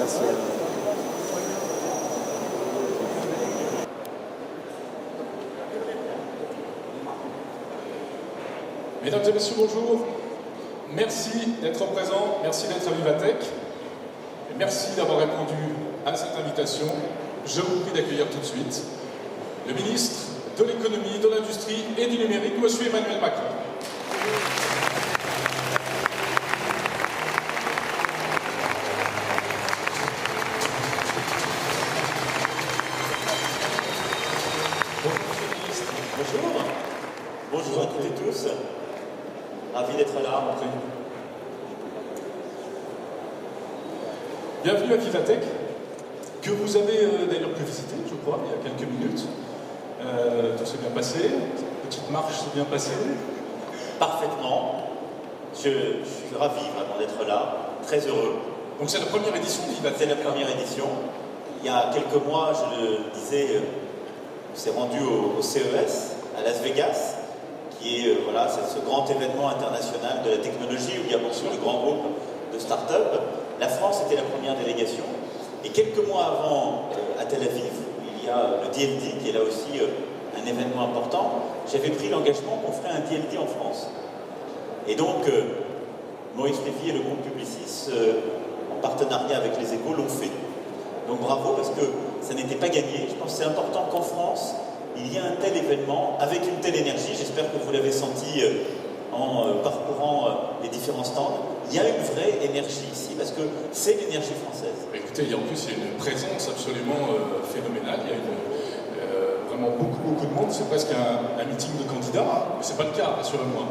Merci. Mesdames et messieurs, bonjour. Merci d'être présents, merci d'être à Vivatech. Et merci d'avoir répondu à cette invitation. Je vous prie d'accueillir tout de suite le ministre de l'économie, de l'industrie et du numérique, M. Emmanuel Macron. Bonjour. Bonjour à toutes et tous. Ravi d'être là. Bienvenue à Vivatech, que vous avez d'ailleurs pu visiter, je crois, il y a quelques minutes. Tout s'est bien passé, cette petite marche s'est bien passée. Parfaitement. Je suis ravi vraiment d'être là, très heureux. Donc c'est la première édition de Vivatech. C'est la première édition. Il y a quelques mois, je le disais, on s'est rendu au CES à Las Vegas, qui est voilà, c'est ce grand événement international de la technologie où il y a beaucoup de grands groupes de start-up. La France était la première délégation. Et quelques mois avant, à Tel Aviv, il y a le DLD, qui est là aussi un événement important. J'avais pris l'engagement qu'on ferait un DLD en France. Et donc, Maurice Lévy et le groupe Publicis, en partenariat avec les Échos, l'ont fait. Donc bravo, parce que ça n'était pas gagné. Je pense que c'est important qu'en France, il y ait un tel événement, avec une telle énergie. J'espère que vous l'avez senti en parcourant les différents stands. Il y a une vraie énergie ici, parce que c'est l'énergie française. Écoutez, en plus, il y a une présence absolument phénoménale. Il y a vraiment beaucoup de monde. C'est presque un meeting de candidats, hein. Mais ce n'est pas le cas, rassurez-moi.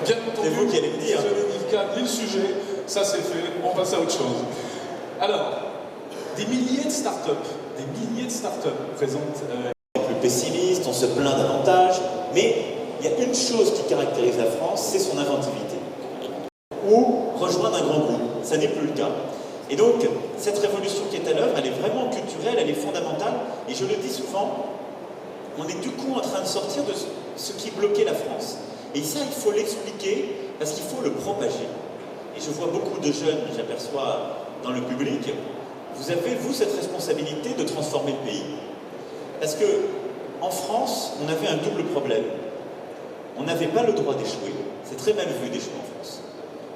Bien entendu, c'est vous qui allez me dire. Je n'ai ni le cadre ni le sujet, ça c'est fait, on passe à autre chose. Alors, des milliers de startups présentes. Plus pessimiste, on se plaint davantage, mais il y a une chose qui caractérise la France, c'est son inventivité. Ou rejoindre un grand groupe, ça n'est plus le cas. Et donc, cette révolution qui est à l'œuvre, elle est vraiment culturelle, elle est fondamentale, et je le dis souvent, on est du coup en train de sortir de ce qui bloquait la France. Et ça, il faut l'expliquer, parce qu'il faut le propager. Et je vois beaucoup de jeunes, j'aperçois dans le public, vous avez, vous, cette responsabilité de transformer le pays. Parce que, en France, on avait un double problème. On n'avait pas le droit d'échouer. C'est très mal vu d'échouer en France.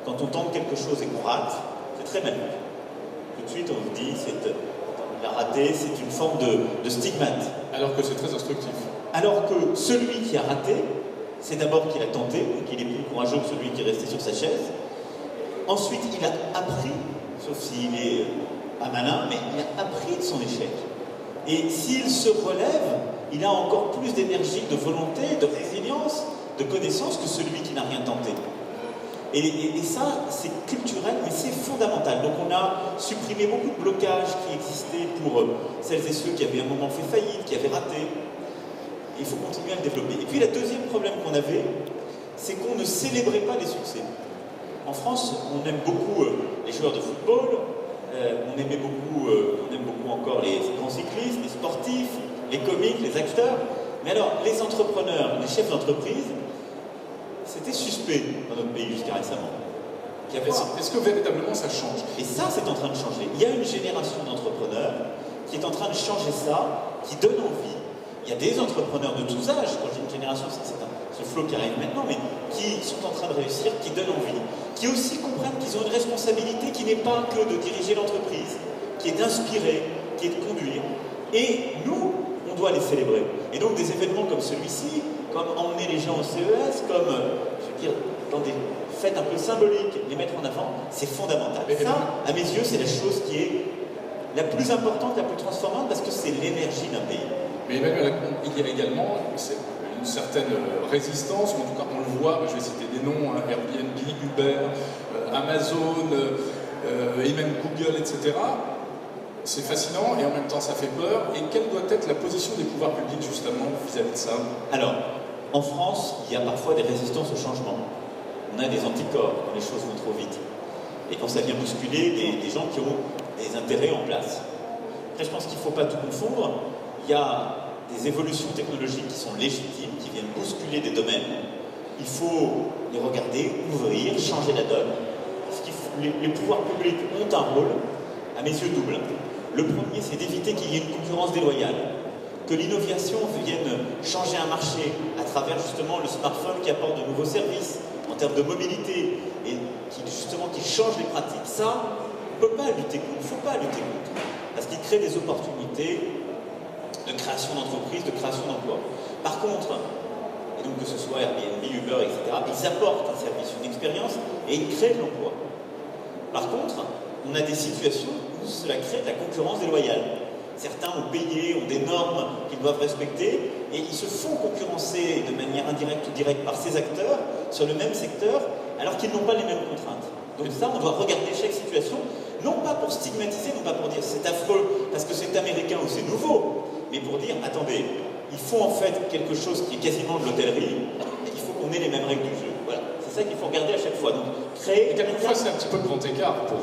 Quand on tente quelque chose et qu'on rate, c'est très mal vu. Tout de suite, on vous dit, il a raté, c'est une forme de stigmate. Alors que c'est très instructif. Alors que celui qui a raté, c'est d'abord qu'il a tenté, donc il est plus courageux que celui qui est resté sur sa chaise. Ensuite, il a appris, sauf s'il est pas malin, mais il a appris de son échec. Et s'il se relève, il a encore plus d'énergie, de volonté, de résilience, de connaissance que celui qui n'a rien tenté. Et ça, c'est culturel, mais c'est fondamental. Donc on a supprimé beaucoup de blocages qui existaient pour celles et ceux qui avaient un moment fait faillite, qui avaient raté. Et il faut continuer à le développer. Et puis le deuxième problème qu'on avait, c'est qu'on ne célébrait pas les succès. En France, on aime beaucoup les joueurs de football, on aime beaucoup encore les grands cyclistes, les sportifs, les comiques, les acteurs. Mais alors, les entrepreneurs, les chefs d'entreprise, c'était suspect dans notre pays jusqu'à récemment. Est-ce que véritablement ça change? Et ça, c'est en train de changer. Il y a une génération d'entrepreneurs qui est en train de changer ça, qui donne envie. Il y a des entrepreneurs de tous âges, quand j'ai une génération, c'est ce flot qui arrive maintenant, mais qui sont en train de réussir, qui donnent envie, qui aussi comprennent qu'ils ont une responsabilité qui n'est pas que de diriger l'entreprise, qui est d'inspirer, qui est de conduire. Et nous, on doit les célébrer. Et donc des événements comme celui-ci, comme emmener les gens au CES, comme, je veux dire, dans des fêtes un peu symboliques, les mettre en avant, c'est fondamental. Et ça, à mes yeux, c'est la chose qui est la plus importante, la plus transformante, parce que c'est l'énergie d'un pays. Mais Emmanuel, il y a également une certaine résistance, ou en tout cas on le voit, je vais citer des noms, hein, Airbnb, Uber, Amazon, et même Google, etc. C'est fascinant et en même temps ça fait peur. Et quelle doit être la position des pouvoirs publics justement vis-à-vis de ça? Alors, en France, il y a parfois des résistances au changement. On a des anticorps quand les choses vont trop vite. Et quand ça vient bousculer des gens qui ont des intérêts en place. Après, je pense qu'il ne faut pas tout confondre. Il y a des évolutions technologiques qui sont légitimes, qui viennent bousculer des domaines. Il faut les regarder, ouvrir, changer la donne. Ce qu'il les pouvoirs publics ont un rôle, à mes yeux, double. Le premier, c'est d'éviter qu'il y ait une concurrence déloyale, que l'innovation vienne changer un marché à travers justement le smartphone qui apporte de nouveaux services en termes de mobilité et qui change les pratiques. Ça, on ne peut pas lutter contre, il ne faut pas lutter contre, parce qu'il crée des opportunités de création d'entreprises, de création d'emplois. Par contre, et donc que ce soit Airbnb, Uber, etc., ils apportent un service, une expérience et ils créent de l'emploi. Par contre, on a des situations où cela crée de la concurrence déloyale. Certains ont payé, ont des normes qu'ils doivent respecter, et ils se font concurrencer de manière indirecte ou directe par ces acteurs sur le même secteur, alors qu'ils n'ont pas les mêmes contraintes. Donc ça, on doit regarder chaque situation, non pas pour stigmatiser, non pas pour dire c'est affreux parce que c'est américain ou c'est nouveau, mais pour dire, attendez, ils font en fait quelque chose qui est quasiment de l'hôtellerie, et il faut qu'on ait les mêmes règles du jeu. Voilà, c'est ça qu'il faut regarder à chaque fois. Donc, créer... Et quelquefois, c'est un petit peu le grand écart pour...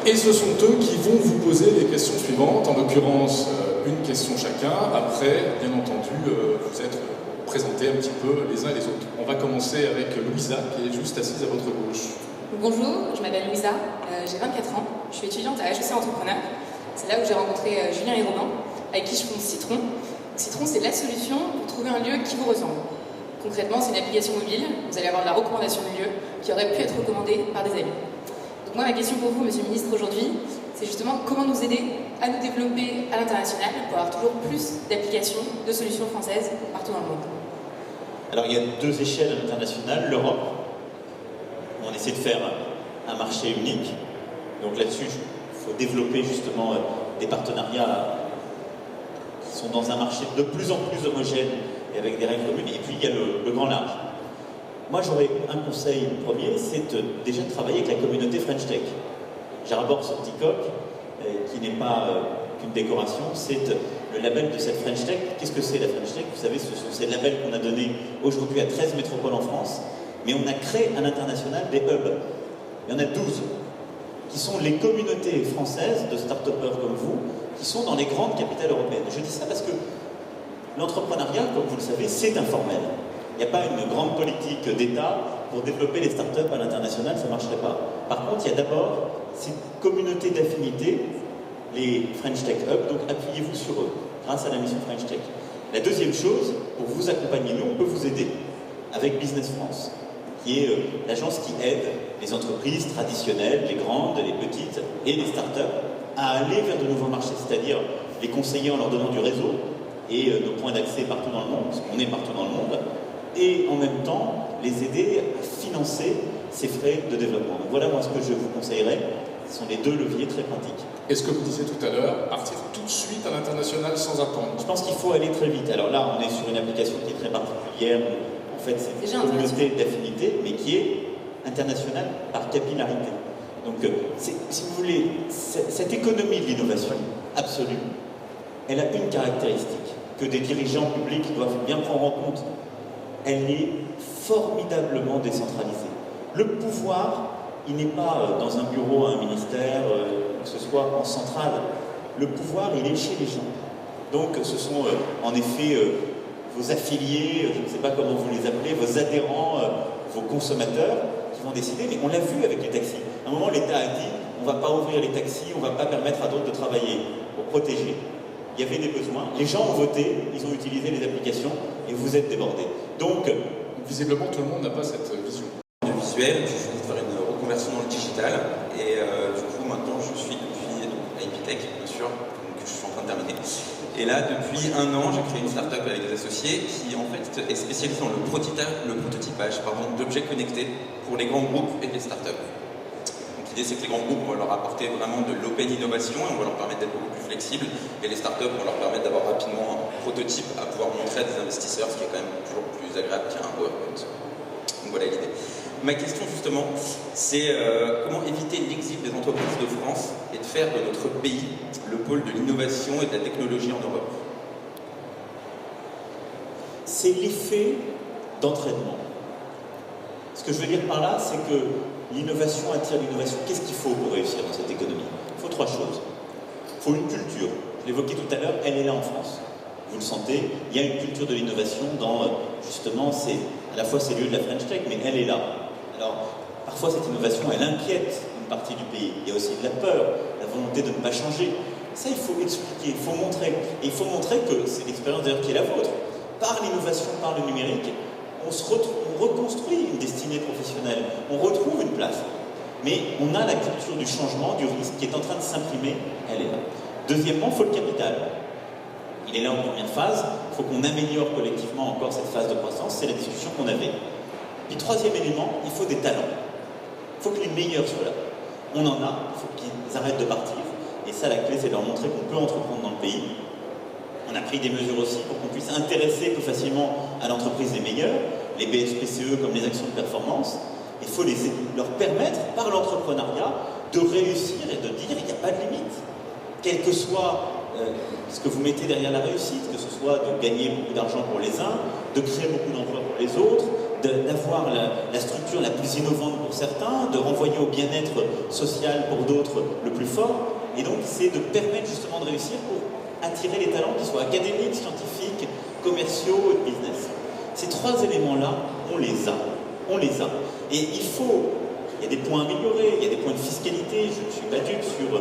Et ce sont eux qui vont vous poser les questions suivantes, en l'occurrence une question chacun. Après, bien entendu, vous êtes présentés un petit peu les uns et les autres. On va commencer avec Louisa, qui est juste assise à votre gauche. Bonjour, je m'appelle Louisa, j'ai 24 ans, je suis étudiante à HEC Entrepreneur. C'est là où j'ai rencontré Julien et Robin, avec qui je fonde Citron. Citron, c'est la solution pour trouver un lieu qui vous ressemble. Concrètement, c'est une application mobile, vous allez avoir de la recommandation de lieux qui aurait pu être recommandé par des amis. Donc moi, ma question pour vous, Monsieur le Ministre, aujourd'hui, c'est justement comment nous aider à nous développer à l'international pour avoir toujours plus d'applications, de solutions françaises partout dans le monde. Alors, il y a deux échelles à l'international. L'Europe, on essaie de faire un marché unique. Donc là-dessus, il faut développer justement des partenariats qui sont dans un marché de plus en plus homogène et avec des règles communes. Et puis, il y a le grand large. Moi, j'aurais un conseil premier, c'est déjà de travailler avec la communauté French Tech. J'arbore ce petit coq, qui n'est pas qu'une décoration, c'est le label de cette French Tech. Qu'est-ce que c'est la French Tech? Vous savez, ce sont ces labels qu'on a donnés aujourd'hui à 13 métropoles en France, mais on a créé à l'international des hubs. Il y en a 12, qui sont les communautés françaises de start-upers comme vous, qui sont dans les grandes capitales européennes. Je dis ça parce que l'entrepreneuriat, comme vous le savez, c'est informel. Il n'y a pas une grande politique d'État pour développer les startups à l'international, ça ne marcherait pas. Par contre, il y a d'abord cette communauté d'affinité, les French Tech Hub, donc appuyez-vous sur eux, grâce à la mission French Tech. La deuxième chose, pour vous accompagner, nous, on peut vous aider avec Business France, qui est l'agence qui aide les entreprises traditionnelles, les grandes, les petites et les startups à aller vers de nouveaux marchés, c'est-à-dire les conseiller en leur donnant du réseau et nos points d'accès partout dans le monde, parce qu'on est partout dans le monde, et en même temps les aider à financer ces frais de développement. Donc voilà moi ce que je vous conseillerais, ce sont les deux leviers très pratiques. Et ce que vous disiez tout à l'heure, partir tout de suite à l'international sans attendre. Je pense qu'il faut aller très vite. Alors là, on est sur une application qui est très particulière, où, en fait c'est une communauté d'affinité, mais qui est internationale par capillarité. Donc si vous voulez, cette économie de l'innovation absolue, elle a une caractéristique que des dirigeants publics doivent bien prendre en compte. Elle est formidablement décentralisée. Le pouvoir, il n'est pas dans un bureau, un ministère, que ce soit en centrale. Le pouvoir, il est chez les gens. Donc ce sont en effet vos affiliés, je ne sais pas comment vous les appelez, vos adhérents, vos consommateurs qui vont décider, mais on l'a vu avec les taxis. À un moment, l'État a dit, on ne va pas ouvrir les taxis, on ne va pas permettre à d'autres de travailler pour protéger. Il y avait des besoins, les gens ont voté, ils ont utilisé les applications et vous êtes débordés. Donc, visiblement, tout le monde n'a pas cette vision. Du visuel, j'ai choisi de faire une reconversion dans le digital et du coup maintenant je suis depuis à Epitech, bien sûr, donc je suis en train de terminer. Et là, depuis un an, j'ai créé une start-up avec des associés qui en fait est spécialisée dans le prototypage d'objets connectés pour les grands groupes et les start-up. L'idée, c'est que les grands groupes, on va leur apporter vraiment de l'open innovation et on va leur permettre d'être beaucoup plus flexibles. Et les startups, on va leur permettre d'avoir rapidement un prototype à pouvoir montrer à des investisseurs, ce qui est quand même toujours plus agréable qu'un PowerPoint. Donc voilà l'idée. Ma question, justement, c'est comment éviter l'exil des entreprises de France et de faire de notre pays le pôle de l'innovation et de la technologie en Europe? C'est l'effet d'entraînement. Ce que je veux dire par là, c'est que l'innovation attire l'innovation. Qu'est-ce qu'il faut pour réussir dans cette économie? Il faut trois choses. Il faut une culture. Je l'évoquais tout à l'heure, elle est là en France. Vous le sentez, il y a une culture de l'innovation dans, justement, à la fois ces lieux de la French Tech, mais elle est là. Alors, Parfois, cette innovation, elle inquiète une partie du pays. Il y a aussi de la peur, la volonté de ne pas changer. Ça, il faut expliquer, il faut montrer. Et il faut montrer que c'est l'expérience d'ailleurs qui est la vôtre. Par l'innovation, par le numérique, on reconstruit une destinée professionnelle, on retrouve une place. Mais on a la culture du changement, du risque qui est en train de s'imprimer, elle est là. Deuxièmement, il faut le capital. Il est là en première phase, il faut qu'on améliore collectivement encore cette phase de croissance, c'est la discussion qu'on avait. Puis troisième élément, il faut des talents. Il faut que les meilleurs soient là. On en a, il faut qu'ils arrêtent de partir. Et ça, la clé, c'est de leur montrer qu'on peut entreprendre dans le pays. On a pris des mesures aussi pour qu'on puisse intéresser plus facilement à l'entreprise les meilleurs, les BSPCE comme les actions de performance. Il faut leur permettre, par l'entrepreneuriat, de réussir et de dire il n'y a pas de limite. Quel que soit ce que vous mettez derrière la réussite, que ce soit de gagner beaucoup d'argent pour les uns, de créer beaucoup d'emplois pour les autres, d'avoir la structure la plus innovante pour certains, de renvoyer au bien-être social pour d'autres le plus fort. Et donc, c'est de permettre justement de réussir pour attirer les talents qui soient académiques, scientifiques, commerciaux et business. Ces trois éléments-là, on les a. On les a. Et il y a des points améliorés, il y a des points de fiscalité, je ne suis pas dupe sur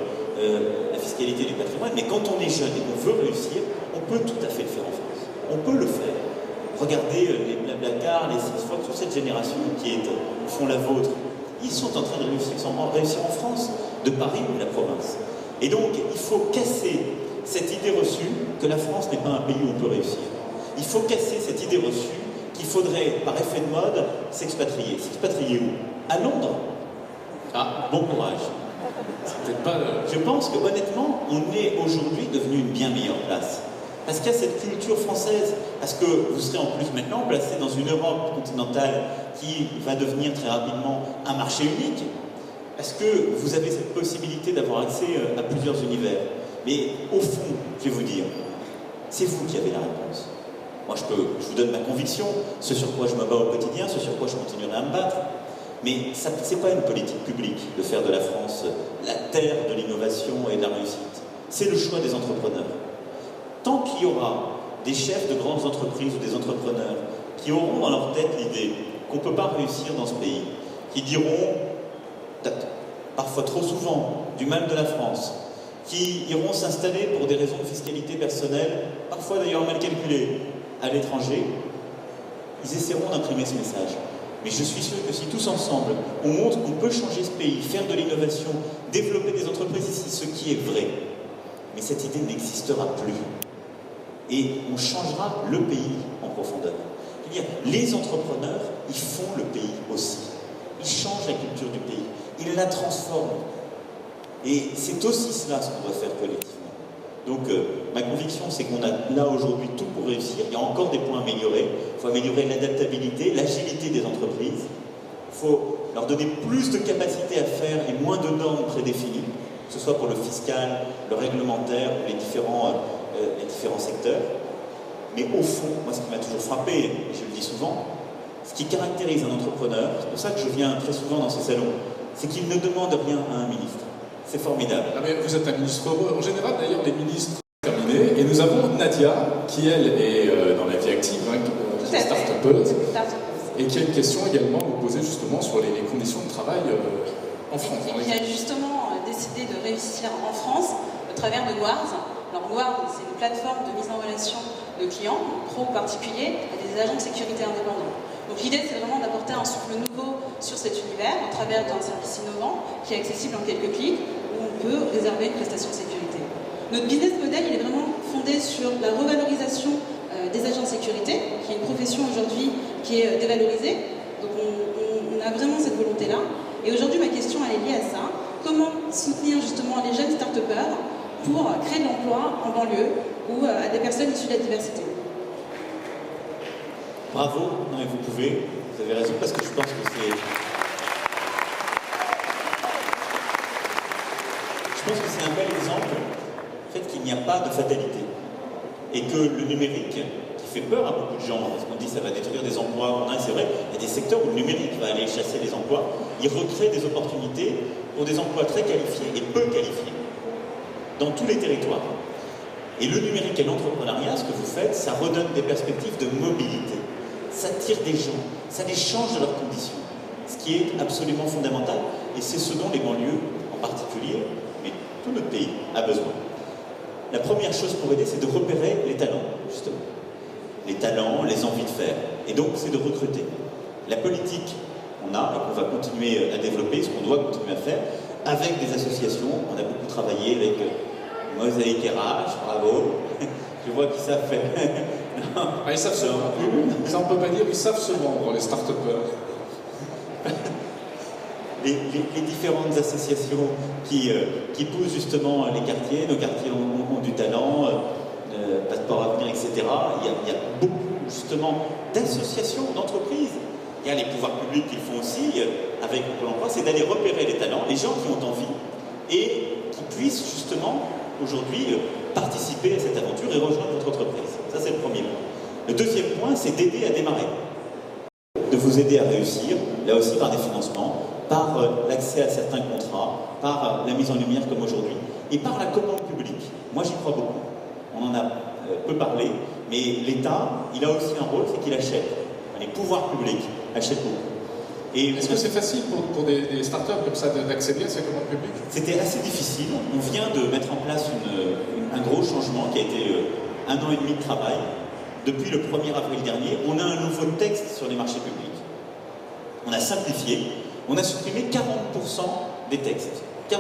la fiscalité du patrimoine, mais quand on est jeune et qu'on veut réussir, on peut tout à fait le faire en France. On peut le faire. Regardez les Blablacar, les Six Fox, toute cette génération qui est au fond la vôtre, ils sont en train de réussir en France, de Paris ou de la province. Et donc, il faut casser cette idée reçue que la France n'est pas un pays où on peut réussir. Il faut casser cette idée reçue qu'il faudrait, par effet de mode, s'expatrier. S'expatrier où? À Londres. Ah, bon courage. C'est peut-être pas... Je pense que, honnêtement, on est aujourd'hui devenu une bien meilleure place. Parce qu'il y a cette culture française, parce que vous serez en plus maintenant placé dans une Europe continentale qui va devenir très rapidement un marché unique, parce que vous avez cette possibilité d'avoir accès à plusieurs univers. Mais au fond, je vais vous dire, c'est vous qui avez la réponse. Moi, je vous donne ma conviction, ce sur quoi je me bats au quotidien, ce sur quoi je continuerai à me battre. Mais ce n'est pas une politique publique de faire de la France la terre de l'innovation et de la réussite. C'est le choix des entrepreneurs. Tant qu'il y aura des chefs de grandes entreprises ou des entrepreneurs qui auront dans leur tête l'idée qu'on ne peut pas réussir dans ce pays, qui diront, parfois trop souvent, du mal de la France, qui iront s'installer pour des raisons de fiscalité personnelle, parfois d'ailleurs mal calculées, à l'étranger, ils essaieront d'imprimer ce message. Mais je suis sûr que si tous ensemble, on montre qu'on peut changer ce pays, faire de l'innovation, développer des entreprises ici, ce qui est vrai, mais cette idée n'existera plus. Et on changera le pays en profondeur. C'est-à-dire, les entrepreneurs, ils font le pays aussi. Ils changent la culture du pays. Ils la transforment. Et c'est aussi cela ce qu'on doit faire collectivement. Donc, ma conviction, c'est qu'on a là aujourd'hui tout pour réussir. Il y a encore des points à améliorer. Il faut améliorer l'adaptabilité, l'agilité des entreprises. Il faut leur donner plus de capacité à faire et moins de normes prédéfinies, que ce soit pour le fiscal, le réglementaire, les différents secteurs. Mais au fond, moi, ce qui m'a toujours frappé, et je le dis souvent, ce qui caractérise un entrepreneur, c'est pour ça que je viens très souvent dans ces salons, c'est qu'il ne demande rien à un ministre. C'est formidable. Ah mais vous êtes un ministre heureux. En général, d'ailleurs, les ministres sont terminés. Et nous avons Nadia, qui, elle, est dans la vie active, qui est start-upeuse, et qui a une question également à vous poser justement sur les conditions de travail en France. Il a justement décidé de réussir en France au travers de Wars. Alors Wars, c'est une plateforme de mise en relation de clients, pro ou particuliers, à des agents de sécurité indépendants. Donc l'idée, c'est vraiment d'apporter un souffle nouveau sur cet univers au travers d'un service innovant qui est accessible en quelques clics, où on peut réserver une prestation de sécurité. Notre business model, il est vraiment fondé sur la revalorisation des agents de sécurité, qui est une profession aujourd'hui qui est dévalorisée. Donc on a vraiment cette volonté-là. Et aujourd'hui, ma question, elle est liée à ça. Comment soutenir justement les jeunes start-upers pour créer de l'emploi en banlieue ou à des personnes issues de la diversité? Bravo, non mais vous pouvez, vous avez raison, parce que je pense que c'est... Je pense que c'est un bel exemple, en fait, qu'il n'y a pas de fatalité. Et que le numérique, qui fait peur à beaucoup de gens, parce qu'on dit que ça va détruire des emplois, c'est vrai, il y a des secteurs où le numérique va aller chasser les emplois, il recrée des opportunités pour des emplois très qualifiés et peu qualifiés, dans tous les territoires. Et le numérique et l'entrepreneuriat, ce que vous faites, ça redonne des perspectives de mobilité. Ça tire des gens, ça les change de leurs conditions. Ce qui est absolument fondamental, et c'est ce dont les banlieues en particulier, mais tout notre pays, a besoin. La première chose pour aider, c'est de repérer les talents, justement. Les talents, les envies de faire. Et donc, c'est de recruter. La politique, on a, et qu'on va continuer à développer, ce qu'on doit continuer à faire, avec des associations. On a beaucoup travaillé avec Mosaïque RH, bravo. Je vois qu'ils savent faire. Ah, ils savent se vendre. Ça, on peut pas dire, ils savent se vendre, les start-upers. Les différentes associations qui poussent justement les quartiers, nos quartiers ont du talent, Passeport Avenir, etc. Il y a beaucoup justement d'associations, d'entreprises. Il y a les pouvoirs publics qui le font aussi avec Pôle emploi, c'est d'aller repérer les talents, les gens qui ont envie et qui puissent justement aujourd'hui participer à cette aventure et rejoindre votre entreprise. Ça, c'est le premier point. Le deuxième point, c'est d'aider à démarrer, de vous aider à réussir, là aussi par des financements, par l'accès à certains contrats, par la mise en lumière comme aujourd'hui, et par la commande publique. Moi, j'y crois beaucoup. On en a peu parlé, mais l'État, il a aussi un rôle, c'est qu'il achète. Les pouvoirs publics achètent beaucoup. Est-ce que c'est facile pour des startups comme ça d'accéder à ces commandes publiques? C'était assez difficile. On vient de mettre en place un gros changement qui a été 1 an et demi de travail. Depuis le 1er avril dernier, on a un nouveau texte sur les marchés publics. On a simplifié, on a supprimé 40% des textes. 40%.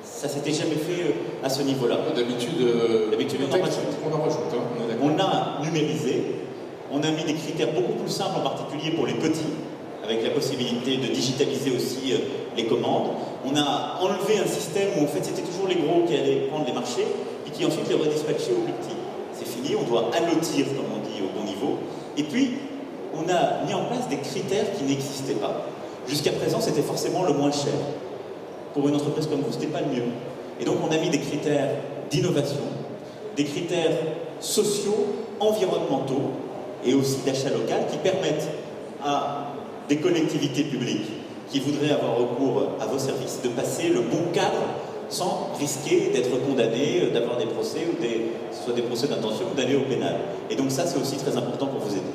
Ça s'était jamais fait à ce niveau-là. D'habitude, on en rajoute. On a numérisé, on a mis des critères beaucoup plus simples, en particulier pour les petits, avec la possibilité de digitaliser aussi les commandes. On a enlevé un système où en fait c'était toujours les gros qui allaient prendre les marchés et qui ensuite les redispatchaient aux plus petits. C'est fini, on doit allotir, comme on dit, au bon niveau. Et puis, on a mis en place des critères qui n'existaient pas. Jusqu'à présent, c'était forcément le moins cher. Pour une entreprise comme vous, ce n'était pas le mieux. Et donc, on a mis des critères d'innovation, des critères sociaux, environnementaux et aussi d'achat local qui permettent à des collectivités publiques qui voudraient avoir recours à vos services de passer le bon cadre sans risquer d'être condamné, d'avoir des procès, ou soit des procès d'intention ou d'aller au pénal. Et donc ça, c'est aussi très important pour vous aider.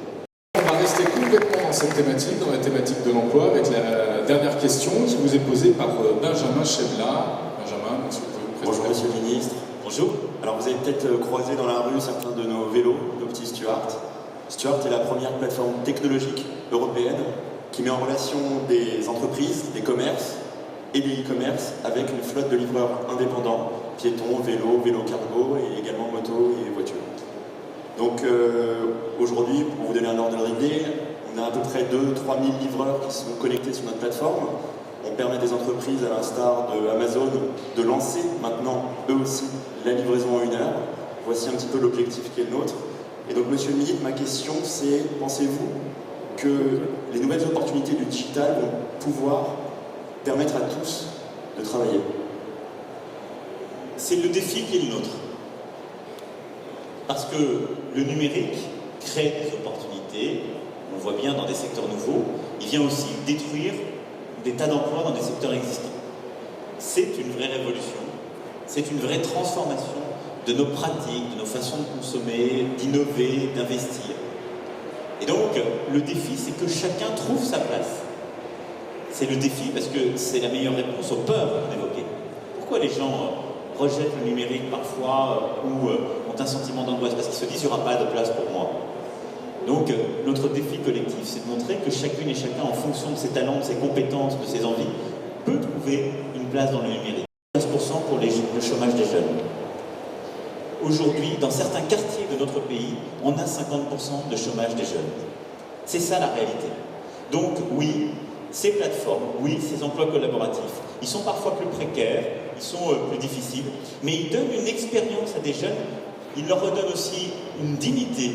On va rester complètement dans cette thématique, dans la thématique de l'emploi, avec la dernière question qui vous est posée par Benjamin Chebla. Benjamin, est-ce que vous pouvez vous présenter? Bonjour Monsieur le Ministre. Bonjour. Alors vous avez peut-être croisé dans la rue certains de nos vélos, nos petits Stuart. Stuart est la première plateforme technologique européenne qui met en relation des entreprises, des commerces et des e-commerce avec une flotte de livreurs indépendants, piétons, vélos, vélos cargo et également motos et voitures. Donc aujourd'hui, pour vous donner un ordre d'idée, on a à peu près 2 000 à 3 000 livreurs qui sont connectés sur notre plateforme. On permet à des entreprises, à l'instar de Amazon, de lancer maintenant, eux aussi, la livraison en 1 heure. Voici un petit peu l'objectif qui est le nôtre. Et donc, Monsieur le Ministre, ma question, c'est, pensez-vous que les nouvelles opportunités du digital vont pouvoir permettre à tous de travailler? C'est le défi qui est le nôtre. Parce que le numérique crée des opportunités, on le voit bien dans des secteurs nouveaux, il vient aussi détruire des tas d'emplois dans des secteurs existants. C'est une vraie révolution, c'est une vraie transformation de nos pratiques, de nos façons de consommer, d'innover, d'investir. Et donc, le défi, c'est que chacun trouve sa place. C'est le défi parce que c'est la meilleure réponse aux peurs qu'on évoquait. Pourquoi les gens rejettent le numérique parfois ou ont un sentiment d'angoisse? Parce qu'ils se disent, il n'y aura pas de place pour moi. Donc, notre défi collectif, c'est de montrer que chacune et chacun, en fonction de ses talents, de ses compétences, de ses envies, peut trouver une place dans le numérique. 15% pour le chômage des jeunes. Aujourd'hui, dans certains quartiers de notre pays, on a 50% de chômage des jeunes. C'est ça la réalité. Donc oui, ces plateformes, oui, ces emplois collaboratifs, ils sont parfois plus précaires, ils sont plus difficiles, mais ils donnent une expérience à des jeunes, ils leur redonnent aussi une dignité,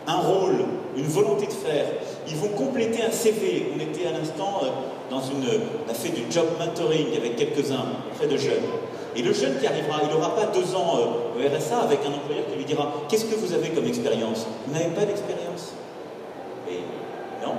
un rôle, une volonté de faire. Ils vont compléter un CV. On était à l'instant on a fait du job mentoring avec quelques-uns auprès de jeunes. Et le jeune qui arrivera, il n'aura pas 2 ans au RSA avec un employeur qui lui dira « Qu'est-ce que vous avez comme expérience ?» Vous n'avez pas d'expérience. Et non.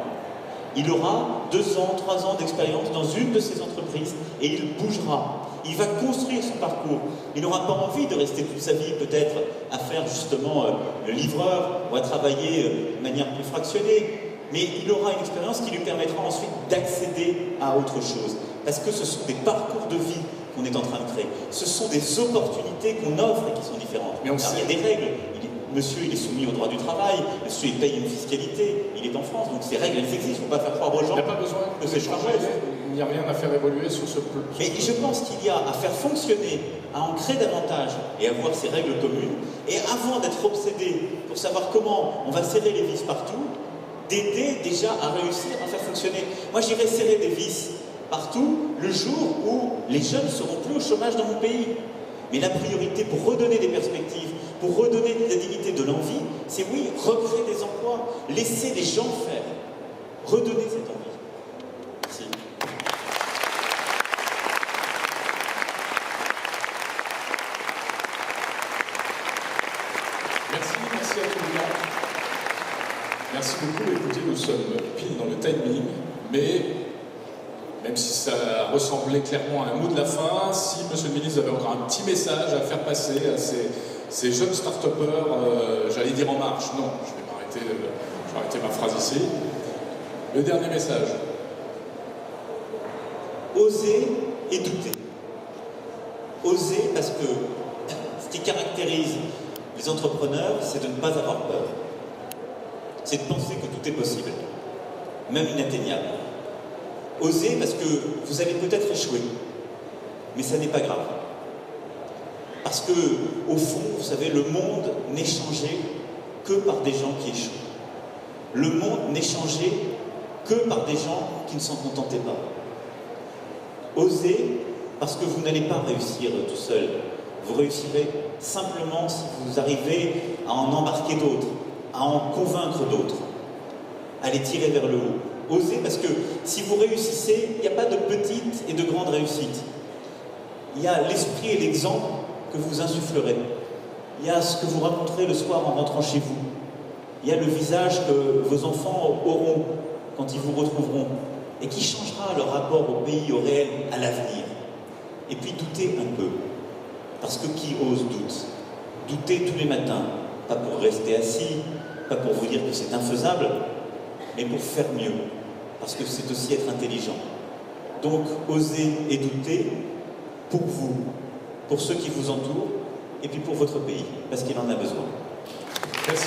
Il aura 2 ans, 3 ans d'expérience dans une de ces entreprises et il bougera. Il va construire son parcours. Il n'aura pas envie de rester toute sa vie peut-être à faire justement le livreur ou à travailler de manière plus fractionnée. mais il aura une expérience qui lui permettra ensuite d'accéder à autre chose. Parce que ce sont des parcours de vie qu'on est en train de créer. Ce sont des opportunités qu'on offre et qui sont différentes. Mais on Alors, il y a des règles. Monsieur, il est soumis au droit du travail. Monsieur, il paye une fiscalité. Il est en France. Donc ces règles, elles existent. Il ne faut pas faire croire aux gens. Il n'y a pas besoin que c'est changer. Il n'y a rien à faire évoluer sur ce plan. Mais je pense qu'il y a à faire fonctionner, à en créer davantage et à avoir ces règles communes. Et avant d'être obsédé pour savoir comment on va serrer les vis partout, d'aider déjà à réussir à faire fonctionner. Moi, j'irai serrer des vis partout le jour où les jeunes ne seront plus au chômage dans mon pays. Mais la priorité pour redonner des perspectives, pour redonner de la dignité, de l'envie, c'est oui, recréer des emplois, laisser les gens faire, redonner cette envie. Merci. Merci à tout le monde. Merci beaucoup. Écoutez, nous sommes pile dans le timing, mais même si ça ressemblait clairement à un mot de la fin, si Monsieur le ministre avait encore un petit message à faire passer à ces jeunes start-upers, j'allais dire en marche, non, je vais arrêter ma phrase ici. Le dernier message. Oser et douter. Oser parce que ce qui caractérise les entrepreneurs, c'est de ne pas avoir peur. C'est de penser que tout est possible, même inatteignable. Oser parce que vous allez peut-être échouer, mais ça n'est pas grave. Parce que, au fond, vous savez, le monde n'est changé que par des gens qui échouent. Le monde n'est changé que par des gens qui ne s'en contentaient pas. Osez parce que vous n'allez pas réussir tout seul. Vous réussirez simplement si vous arrivez à en embarquer d'autres, à en convaincre d'autres, à les tirer vers le haut. Osez parce que si vous réussissez, il n'y a pas de petite et de grande réussite. Il y a l'esprit et l'exemple que vous insufflerez. Il y a ce que vous raconterez le soir en rentrant chez vous. Il y a le visage que vos enfants auront quand ils vous retrouveront et qui changera leur rapport au pays, au réel, à l'avenir. Et puis doutez un peu. Parce que qui ose doute. Doutez tous les matins, pas pour rester assis, pas pour vous dire que c'est infaisable, mais pour faire mieux, parce que c'est aussi être intelligent. Donc, osez et doutez pour vous, pour ceux qui vous entourent, et puis pour votre pays, parce qu'il en a besoin. Merci.